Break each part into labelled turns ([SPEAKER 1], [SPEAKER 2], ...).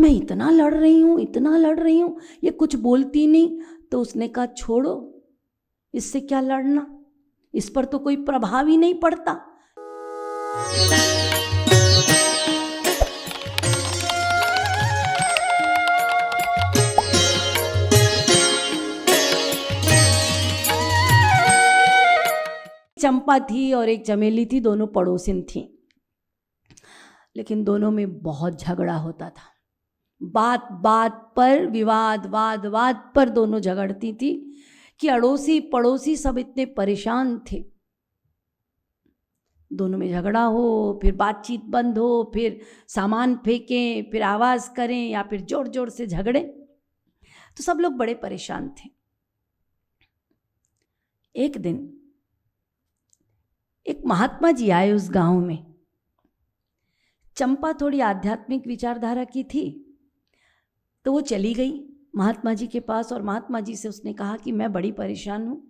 [SPEAKER 1] मैं इतना लड़ रही हूँ, इतना लड़ रही हूँ, ये कुछ बोलती नहीं। तो उसने कहा छोड़ो, इससे क्या लड़ना, इस पर तो कोई प्रभाव ही नहीं पड़ता। चंपा थी और एक चमेली थी, दोनों पड़ोसिन थी, लेकिन दोनों में बहुत झगड़ा होता था। बात बात पर विवाद, वाद वाद पर दोनों झगड़ती थी कि अड़ोसी पड़ोसी सब इतने परेशान थे। दोनों में झगड़ा हो, फिर बातचीत बंद हो, फिर सामान फेंकें, फिर आवाज करें या फिर जोर जोर से झगड़े, तो सब लोग बड़े परेशान थे। एक दिन एक महात्मा जी आए उस गांव में। चंपा थोड़ी आध्यात्मिक विचारधारा की थी, तो वो चली गई महात्मा जी के पास और महात्मा जी से उसने कहा कि मैं बड़ी परेशान हूँ,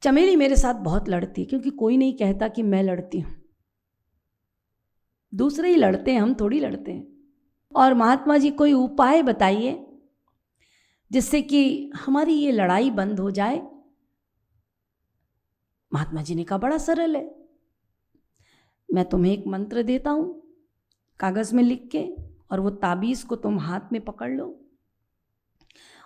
[SPEAKER 1] चमेली मेरे साथ बहुत लड़ती, क्योंकि कोई नहीं कहता कि मैं लड़ती हूँ, दूसरे ही लड़ते हैं, हम थोड़ी लड़ते हैं। और महात्मा जी कोई उपाय बताइए जिससे कि हमारी ये लड़ाई बंद हो जाए। महात्मा जी ने कहा बड़ा सरल है, मैं तुम्हें एक मंत्र देता हूँ कागज में लिख के, और वो ताबीज को तुम हाथ में पकड़ लो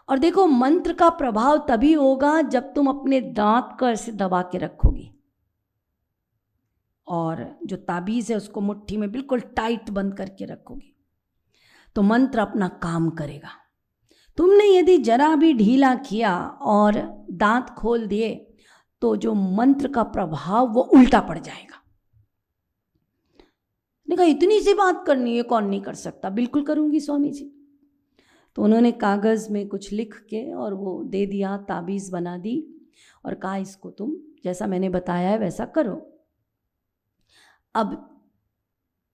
[SPEAKER 1] और देखो मंत्र का प्रभाव तभी होगा जब तुम अपने दांत को ऐसे दबा के रखोगी और जो ताबीज है उसको मुट्ठी में बिल्कुल टाइट बंद करके रखोगी, तो मंत्र अपना काम करेगा। तुमने यदि जरा भी ढीला किया और दांत खोल दिए तो जो मंत्र का प्रभाव वो उल्टा पड़ जाएगा। ने कहा इतनी सी बात करनी है, कौन नहीं कर सकता, बिल्कुल करूंगी स्वामी जी। तो उन्होंने कागज में कुछ लिख के और वो दे दिया, ताबीज बना दी और कहा इसको तुम जैसा मैंने बताया है वैसा करो। अब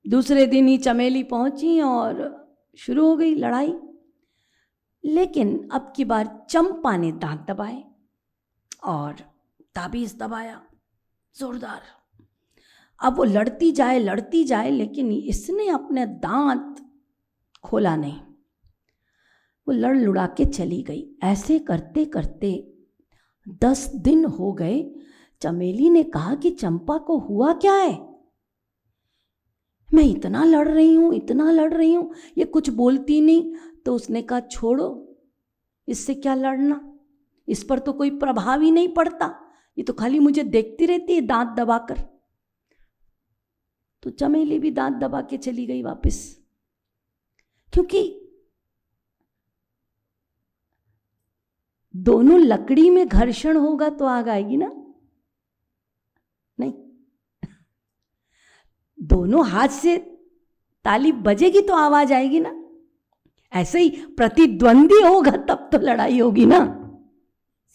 [SPEAKER 1] दूसरे दिन ही चमेली पहुंची और शुरू हो गई लड़ाई, लेकिन अब की बार चंपा ने दांत दबाए और ताबीज दबाया जोरदार। अब वो लड़ती जाए, लेकिन इसने अपने दांत खोला नहीं, वो लड़ लुड़ा के चली गई। ऐसे करते करते 10 दिन हो गए। चमेली ने कहा कि चंपा को हुआ क्या है, मैं इतना लड़ रही हूँ, इतना लड़ रही हूँ, ये कुछ बोलती नहीं। तो उसने कहा छोड़ो, इससे क्या लड़ना, इस पर तो कोई प्रभाव ही नहीं पड़ता, ये तो खाली मुझे देखती रहती है दांत दबाकर। तो चमेली भी दांत दबा के चली गई वापस, क्योंकि दोनों लकड़ी में घर्षण होगा तो आग आएगी ना, नहीं, दोनों हाथ से ताली बजेगी तो आवाज आएगी ना। ऐसे ही प्रतिद्वंदी होगा तब तो लड़ाई होगी ना,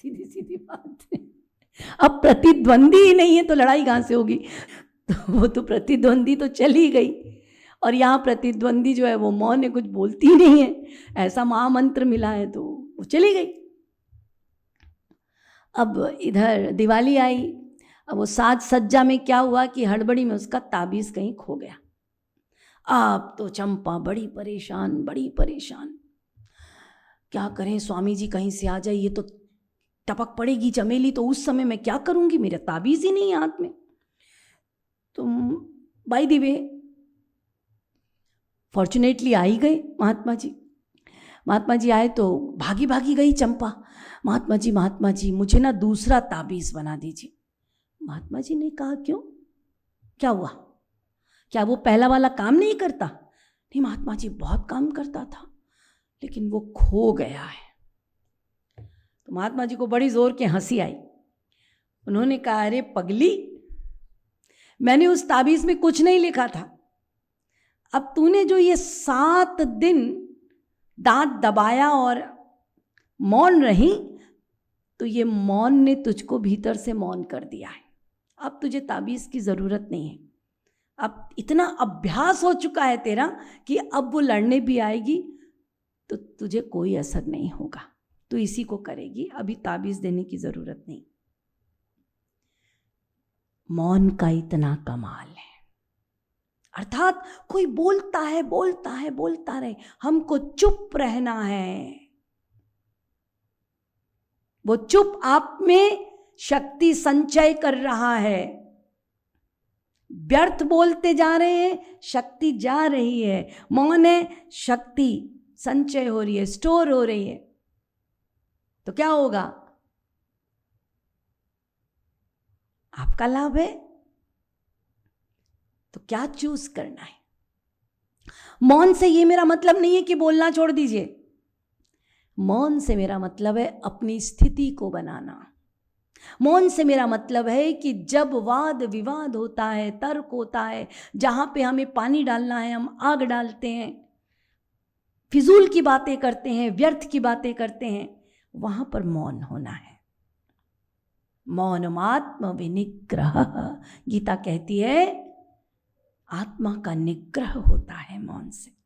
[SPEAKER 1] सीधी सीधी बात है। अब प्रतिद्वंदी ही नहीं है तो लड़ाई कहां से होगी, तो वो तो प्रतिद्वंदी तो चली गई और यहाँ प्रतिद्वंदी जो है वो मौन है, कुछ बोलती नहीं है, ऐसा महामंत्र मिला है तो वो चली गई। अब इधर दिवाली आई, अब वो साज सज्जा में क्या हुआ कि हड़बड़ी में उसका ताबीज कहीं खो गया। अब तो चंपा बड़ी परेशान, क्या करें स्वामी जी कहीं से आ जाए, ये तो टपक पड़ेगी चमेली, तो उस समय मैं क्या करूंगी, मेरा ताबीज ही नहीं है हाथ में। तो बाय द वे फॉर्चुनेटली आ ही गए महात्मा जी आए तो भागी भागी गई चंपा, महात्मा जी मुझे ना दूसरा ताबीज बना दीजिए। महात्मा जी ने कहा क्यों, क्या हुआ, क्या वो पहला वाला काम नहीं करता? नहीं महात्मा जी बहुत काम करता था, लेकिन वो खो गया है। तो महात्मा जी को बड़ी जोर के हंसी आई। उन्होंने कहा अरे पगली, मैंने उस ताबीज में कुछ नहीं लिखा था, अब तूने जो ये 7 दिन दांत दबाया और मौन रही, तो ये मौन ने तुझको भीतर से मौन कर दिया है, अब तुझे ताबीज की जरूरत नहीं है, अब इतना अभ्यास हो चुका है तेरा कि अब वो लड़ने भी आएगी तो तुझे कोई असर नहीं होगा, तू इसी को करेगी, अभी ताबीज देने की जरूरत नहीं। मौन का इतना कमाल है। अर्थात कोई बोलता है बोलता है बोलता रहे, हमको चुप रहना है। वो चुप आप में शक्ति संचय कर रहा है। व्यर्थ बोलते जा रहे हैं, शक्ति जा रही है। मौन है, शक्ति संचय हो रही है, स्टोर हो रही है। तो क्या होगा? आपका लाभ है। तो क्या चूज करना है? मौन से ये मेरा मतलब नहीं है कि बोलना छोड़ दीजिए। मौन से मेरा मतलब है अपनी स्थिति को बनाना। मौन से मेरा मतलब है कि जब वाद विवाद होता है, तर्क होता है, जहां पे हमें पानी डालना है हम आग डालते हैं, फिजूल की बातें करते हैं, व्यर्थ की बातें करते हैं, वहां पर मौन होना है। मौनमात्म विनिग्रह, गीता कहती है आत्मा का निग्रह होता है मौन से।